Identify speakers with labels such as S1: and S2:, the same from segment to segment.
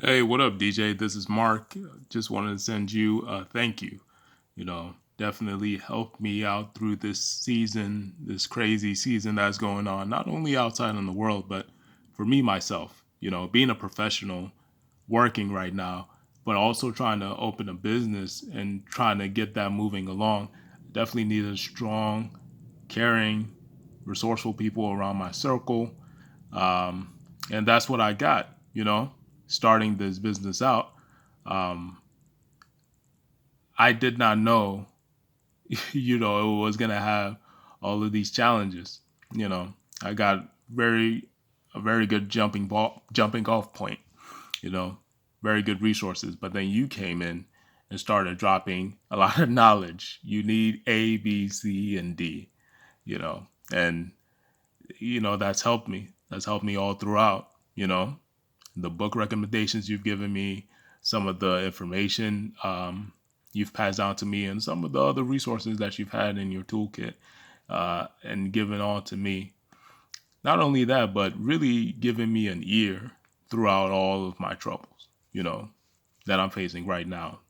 S1: Hey, what up, DJ? This is Mark. Just wanted to send you a thank you. Definitely helped me out through this season, this crazy season that's going on, not only outside in the world, but for me, myself, being a professional working right now, but also trying to open a business and trying to get that moving along. Definitely needed strong, caring, resourceful people around my circle. Um, and that's what I got, starting this business out. Um, I did not know, it was going to have all of these challenges. You know, I got a very good jumping off point, you know, very good resources. But then you came in and started dropping a lot of knowledge. You need A, B, C, and D, you know, and, that's helped me. That's helped me all throughout, the book recommendations you've given me, some of the information you've passed down to me, and some of the other resources that you've had in your toolkit and given on to me. Not only that, but really giving me an ear throughout all of my troubles, that I'm facing right now,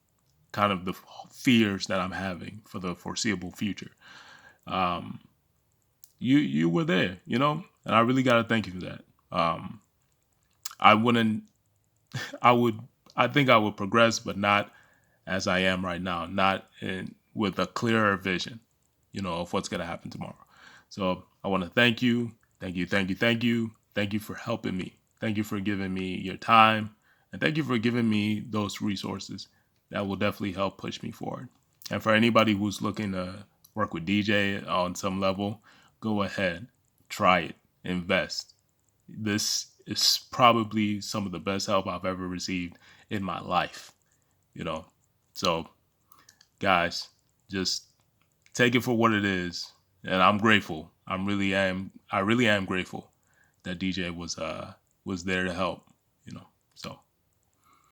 S1: kind of the fears that I'm having for the foreseeable future. Um, you were there, and I really got to thank you for that. I wouldn't I would I think I would progress, but not as I am right now, not in with a clearer vision, of what's gonna happen tomorrow. So I want to thank you, thank you, thank you, thank you, thank you for helping me. Thank you for giving me your time, and thank you for giving me those resources that will definitely help push me forward. And for anybody who's looking to work with DJ on some level, go ahead, try it, invest. This is probably some of the best help I've ever received in my life, you know. So, guys, just take it for what it is, and I'm grateful. I really am grateful that DJ was there to help, So